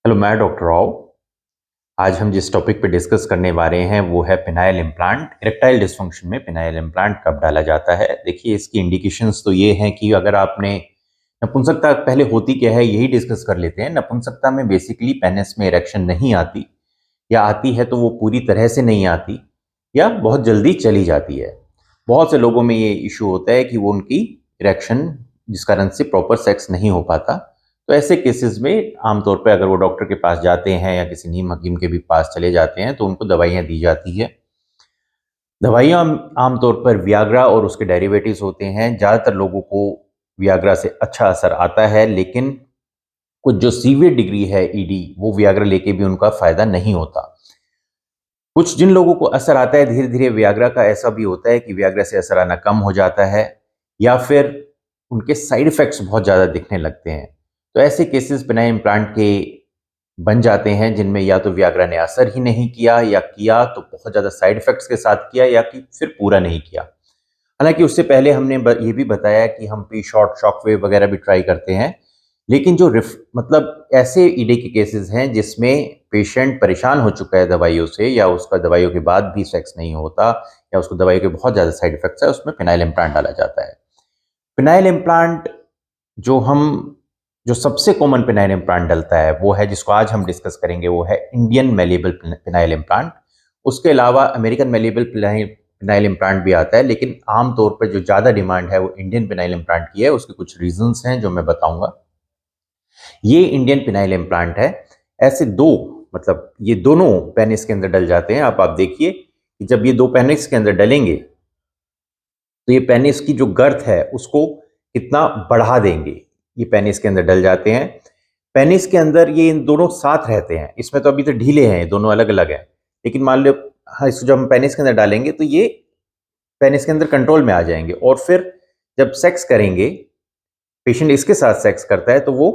Hello, मैं doctor Rao. आज हम जिस टॉपिक पे डिस्कस करने वाले हैं वो है पिनाइल इम्प्लांट। इरेक्टाइल डिस्फंक्शन में पिनाइल इम्प्लांट कब डाला जाता है। देखिए, इसकी इंडिकेशंस तो ये हैं कि अगर आपने नपुंसकता पहले होती क्या है यही डिस्कस कर लेते हैं। नपुंसकता में बेसिकली पेनिस में इरेक्शन नहीं आती, या आती है तो वो पूरी तरह से नहीं आती, या बहुत जल्दी चली जाती है। बहुत से लोगों में ये इशू होता है कि वो उनकी इरेक्शन जिस कारण से प्रॉपर सेक्स नहीं हो पाता। तो ऐसे केसेस में आमतौर पे अगर वो डॉक्टर के पास जाते हैं या किसी नीम हकीम के भी पास चले जाते हैं तो उनको दवाइयाँ दी जाती है। दवाइयाँ आमतौर पर वियाग्रा और उसके डेरिवेटिव्स होते हैं। ज़्यादातर लोगों को वियाग्रा से अच्छा असर आता है, लेकिन कुछ जो सीवियर डिग्री है ईडी, वो वियाग्रा लेके भी उनका फ़ायदा नहीं होता। कुछ जिन लोगों को असर आता है धीरे-धीरे वियाग्रा का, ऐसा भी होता है कि वियाग्रा से असर आना कम हो जाता है, या फिर उनके साइड इफ़ेक्ट्स बहुत ज़्यादा दिखने लगते हैं। तो ऐसे केसेस पिनाइल इम्प्लांट के बन जाते हैं जिनमें या तो वियाग्रा ने असर ही नहीं किया, या किया तो बहुत ज़्यादा साइड इफ़ेक्ट्स के साथ किया, या कि फिर पूरा नहीं किया। हालाँकि उससे पहले हमने ये भी बताया कि हम पी शॉट, शॉकवेव वगैरह भी ट्राई करते हैं। लेकिन जो मतलब ऐसे ईडी के केसेस हैं जिसमें पेशेंट परेशान हो चुका है दवाइयों से, या उसका दवाइयों के बाद भी सेक्स नहीं होता, या उसको दवाइयों के बहुत ज़्यादा साइड इफ़ेक्ट्स है, उसमें फिनाइल इम्प्लांट डाला जाता है। फिनाइल इम्प्लांट जो हम जो सबसे कॉमन फिनाइल इम्प्लांट डलता है वो है, जिसको आज हम डिस्कस करेंगे, वो है इंडियन मैलिएबल फिनाइल इम्प्लांट। उसके अलावा अमेरिकन मैलिएबल फिनाइल इम्प्लांट भी आता है, लेकिन आमतौर पर जो ज़्यादा डिमांड है वो इंडियन फिनाइल इम्प्लांट की है। उसके कुछ रीजंस हैं जो मैं बताऊंगा। ये इंडियन फिनाइल इम्प्लांट है। ऐसे दो, मतलब ये दोनों पेनिस के अंदर डल जाते हैं। आप देखिए कि जब ये दो पेनिस के अंदर डलेंगे तो ये पेनिस की जो गर्थ है उसको कितना बढ़ा देंगे। ये पेनिस के अंदर डल जाते हैं। पेनिस के अंदर ये इन दोनों साथ रहते हैं। इसमें तो अभी तो ढीले हैं, ये दोनों अलग अलग हैं, लेकिन मान लो हाँ, इसको जब हम पेनिस के अंदर डालेंगे तो ये पेनिस के अंदर कंट्रोल में आ जाएंगे, और फिर जब सेक्स करेंगे, पेशेंट इसके साथ सेक्स करता है तो वो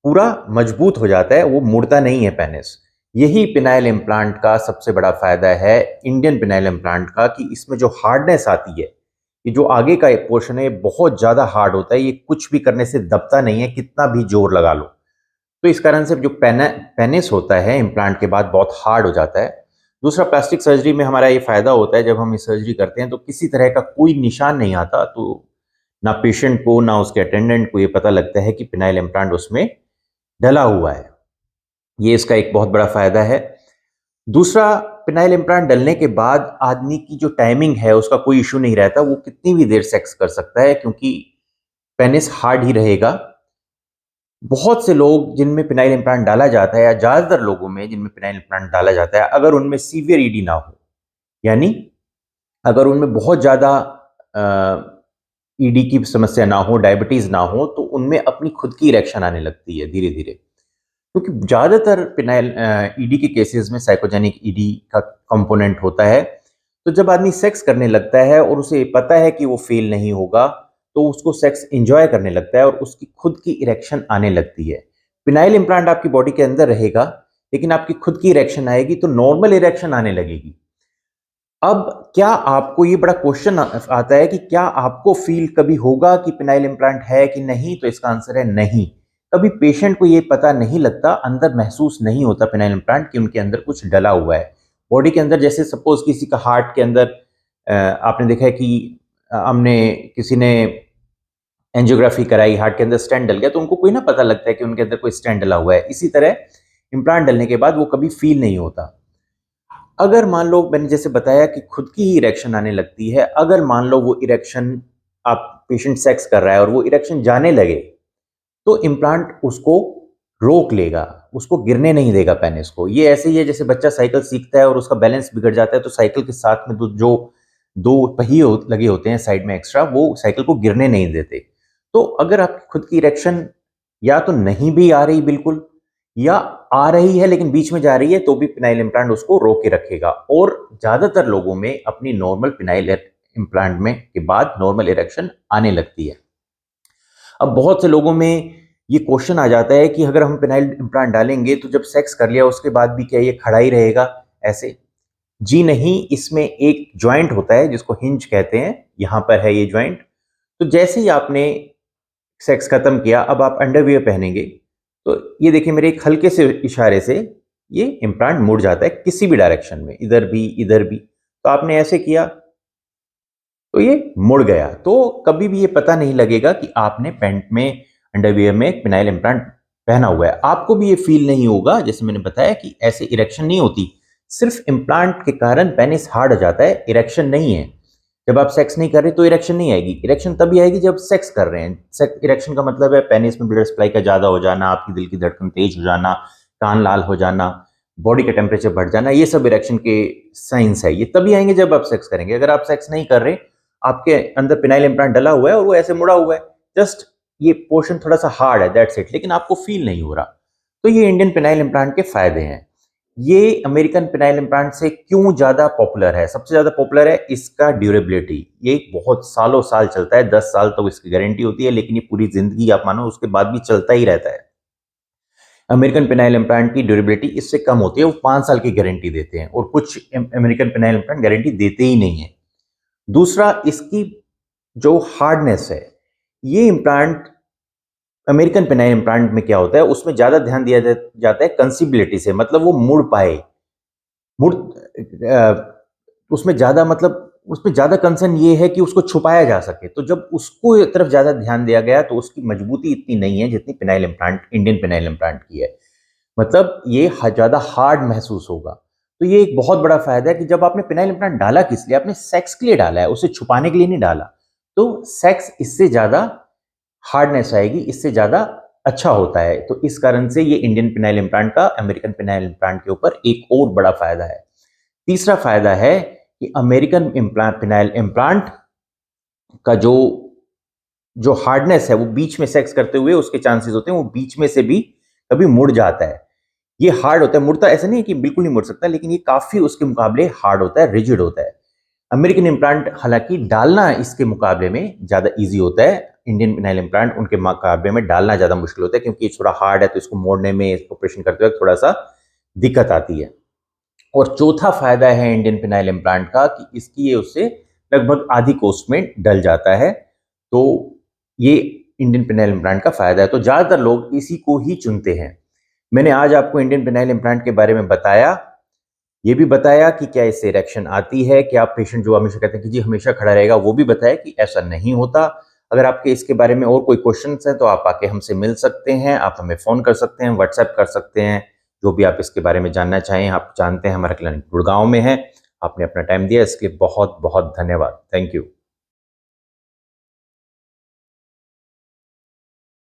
पूरा मजबूत हो जाता है, वो मुड़ता नहीं है पेनिस। यही पिनाइल इम्प्लांट का सबसे बड़ा फायदा है, इंडियन पिनाइल इम्प्लांट का, कि इसमें जो हार्डनेस आती है, ये जो आगे का एक पोर्शन है बहुत ज्यादा हार्ड होता है। ये कुछ भी करने से दबता नहीं है, कितना भी जोर लगा लो। तो इस कारण से जो पेनिस होता है इम्प्लांट के बाद बहुत हार्ड हो जाता है। दूसरा, प्लास्टिक सर्जरी में हमारा ये फायदा होता है, जब हम ये सर्जरी करते हैं तो किसी तरह का कोई निशान नहीं आता। तो ना पेशेंट को ना उसके अटेंडेंट को ये पता लगता है कि पिनाइल इम्प्लांट उसमें डला हुआ है। ये इसका एक बहुत बड़ा फायदा है। दूसरा, पिनाइल इम्प्लांट डलने के बाद आदमी की जो टाइमिंग है उसका कोई इश्यू नहीं रहता। वो कितनी भी देर सेक्स कर सकता है, क्योंकि पेनिस हार्ड ही रहेगा। बहुत से लोग जिनमें पिनाइल इम्प्लांट डाला जाता है, या ज़्यादातर लोगों में जिनमें पिनाइल इम्प्लांट डाला जाता है, अगर उनमें सीवियर ईडी ना हो, यानी अगर उनमें बहुत ज़्यादा ईडी की समस्या ना हो, डायबिटीज़ ना हो, तो उनमें अपनी खुद की इरेक्शन आने लगती है धीरे-धीरे। क्योंकि ज़्यादातर पिनाइल ईडी के केसेस में साइकोजेनिक ईडी का कंपोनेंट होता है। तो जब आदमी सेक्स करने लगता है और उसे पता है कि वो फेल नहीं होगा, तो उसको सेक्स एंजॉय करने लगता है और उसकी खुद की इरेक्शन आने लगती है। पिनाइल इम्प्लांट आपकी बॉडी के अंदर रहेगा, लेकिन आपकी खुद की इरेक्शन आएगी तो नॉर्मल इरेक्शन आने लगेगी। अब क्या आपको ये बड़ा क्वेश्चन आता है कि क्या आपको फील कभी होगा कि पिनाइल इम्प्लांट है कि नहीं? तो इसका आंसर है नहीं। कभी पेशेंट को ये पता नहीं लगता, अंदर महसूस नहीं होता पिनाइल इम्प्लांट कि उनके अंदर कुछ डला हुआ है। बॉडी के अंदर जैसे सपोज किसी का हार्ट के अंदर आपने देखा है कि हमने किसी ने एंजियोग्राफी कराई, हार्ट के अंदर स्टेंट डल गया, तो उनको कोई ना पता लगता है कि उनके अंदर कोई स्टेंट डला हुआ है। इसी तरह इम्प्लांट डलने के बाद वो कभी फील नहीं होता। अगर मान लो मैंने जैसे बताया कि खुद की ही इरेक्शन आने लगती है, अगर मान लो वो इरेक्शन, आप पेशेंट सेक्स कर रहा है और वो इरेक्शन जाने लगे, तो इम्प्लांट उसको रोक लेगा, उसको गिरने नहीं देगा पेनिस को। ये ऐसे ही है जैसे बच्चा साइकिल सीखता है और उसका बैलेंस बिगड़ जाता है, तो साइकिल के साथ में जो दो पहिए लगे होते हैं साइड में एक्स्ट्रा, वो साइकिल को गिरने नहीं देते। तो अगर आपकी खुद की इरेक्शन या तो नहीं भी आ रही बिल्कुल, या आ रही है लेकिन बीच में जा रही है, तो भी पिनाइल इम्प्लांट उसको रोक के रखेगा। और ज्यादातर लोगों में अपनी नॉर्मल पिनाइल इम्प्लांट में के बाद नॉर्मल इरेक्शन आने लगती है। अब बहुत से लोगों में ये क्वेश्चन आ जाता है कि अगर हम पिनाइल इम्प्लांट डालेंगे तो जब सेक्स कर लिया उसके बाद भी क्या ये खड़ा ही रहेगा ऐसे? जी नहीं, इसमें एक जॉइंट होता है जिसको हिंज कहते हैं, यहां पर है ये जॉइंट। तो जैसे ही आपने सेक्स खत्म किया, अब आप अंडरवियर पहनेंगे, तो ये देखिए मेरे एक हल्के से इशारे से ये इम्प्लांट मुड़ जाता है किसी भी डायरेक्शन में, इधर भी। तो आपने ऐसे किया तो ये मुड़ गया। तो कभी भी ये पता नहीं लगेगा कि आपने पैंट में, अंडरवियर में एक पिनाइल इम्प्लांट पहना हुआ है। आपको भी ये फील नहीं होगा, जैसे मैंने बताया कि ऐसे इरेक्शन नहीं होती। सिर्फ इम्प्लांट के कारण पेनिस हार्ड हो जाता है, इरेक्शन नहीं है। जब आप सेक्स नहीं कर रहे तो इरेक्शन नहीं आएगी। इरेक्शन तभी आएगी जब सेक्स कर रहे हैं। इरेक्शन का मतलब है पेनिस में ब्लड सप्लाई का ज्यादा हो जाना, आपकी दिल की धड़कन तेज हो जाना, कान लाल हो जाना, बॉडी का टेम्परेचर बढ़ जाना, ये सब इरेक्शन के साइंस है। ये तभी आएंगे जब आप सेक्स करेंगे। अगर आप सेक्स नहीं कर रहे, आपके अंदर पिनाइल इम्प्लांट डला हुआ है और वो ऐसे मुड़ा हुआ है, जस्ट ये पोर्शन थोड़ा सा हार्ड है, दैट्स इट, लेकिन आपको फील नहीं हो रहा। तो ये इंडियन पिनाइल इम्प्लांट के फायदे हैं। ये अमेरिकन पिनाइल इम्प्लांट से क्यों ज्यादा पॉपुलर है? सबसे ज्यादा पॉपुलर है इसका ड्यूरेबिलिटी। ये बहुत सालों साल चलता है, 10 साल तक तो इसकी गारंटी होती है, लेकिन ये पूरी जिंदगी आप मानो उसके बाद भी चलता ही रहता है। अमेरिकन पिनाइल इम्प्लांट की ड्यूरेबिलिटी इससे कम होती है, वो 5 साल की गारंटी देते हैं, और कुछ अमेरिकन पिनाइल इम्प्लांट गारंटी देते ही नहीं है। दूसरा, इसकी जो हार्डनेस है, ये इम्प्लांट, अमेरिकन पिनाइल इम्प्लांट में क्या होता है, उसमें ज्यादा ध्यान दिया जाता है कंसीबिलिटी से, मतलब वो मुड़ पाए, मुड़ उसमें ज्यादा, मतलब उसमें ज्यादा कंसर्न ये है कि उसको छुपाया जा सके। तो जब उसको तरफ ज्यादा ध्यान दिया गया तो उसकी मजबूती इतनी नहीं है जितनी phenyl implant, Indian phenyl implant की है। मतलब ये ज्यादा हार्ड महसूस होगा। तो ये एक बहुत बड़ा फायदा है कि जब आपने पिनाइल इम्प्लांट डाला किस लिए, आपने सेक्स के लिए डाला है, उसे छुपाने के लिए नहीं डाला। तो सेक्स इससे ज्यादा हार्डनेस आएगी, इससे ज्यादा अच्छा होता है। तो इस कारण से ये इंडियन पिनाइल इम्प्लांट का अमेरिकन पिनाइल इम्प्लांट के ऊपर एक और बड़ा फायदा है। तीसरा फायदा है कि अमेरिकन इम्प्लांट, पिनाइल इम्प्लांट का जो जो हार्डनेस है, वो बीच में सेक्स करते हुए उसके चांसेस होते हैं वो बीच में से भी कभी मुड़ जाता है। ये हार्ड होता है, मुड़ता ऐसा नहीं है कि बिल्कुल नहीं मुड़ सकता, लेकिन ये काफी उसके मुकाबले हार्ड होता है, रिजिड होता है। अमेरिकन इम्प्लांट हालांकि डालना इसके मुकाबले में ज्यादा इजी होता है, इंडियन पिनाइल इम्प्लांट उनके मुकाबले में डालना ज्यादा मुश्किल होता है, क्योंकि ये थोड़ा हार्ड है, तो इसको मोड़ने में, ऑपरेशन करते वक्त थोड़ा सा दिक्कत आती है। और चौथा फायदा है इंडियन पिनाइल इम्प्लांट का कि इसकी ये उससे लगभग आधी कॉस्ट में डल जाता है। तो ये इंडियन पिनाइल इम्प्लांट का फायदा है। तो ज्यादातर लोग इसी को ही चुनते हैं। मैंने आज आपको इंडियन पिनाइल इम्प्लांट के बारे में बताया, ये भी बताया कि क्या इससे इरेक्शन आती है, क्या पेशेंट जो हमेशा कहते हैं कि जी हमेशा खड़ा रहेगा, वो भी बताया कि ऐसा नहीं होता। अगर आपके इसके बारे में और कोई क्वेश्चंस हैं तो आप आके हमसे मिल सकते हैं, आप हमें फ़ोन कर सकते हैं, व्हाट्सएप कर सकते हैं, जो भी आप इसके बारे में जानना चाहें। आप जानते हैं हमारा क्लिनिक गुड़गांव में है। आपने अपना टाइम दिया, इसके लिए बहुत बहुत धन्यवाद। Thank you.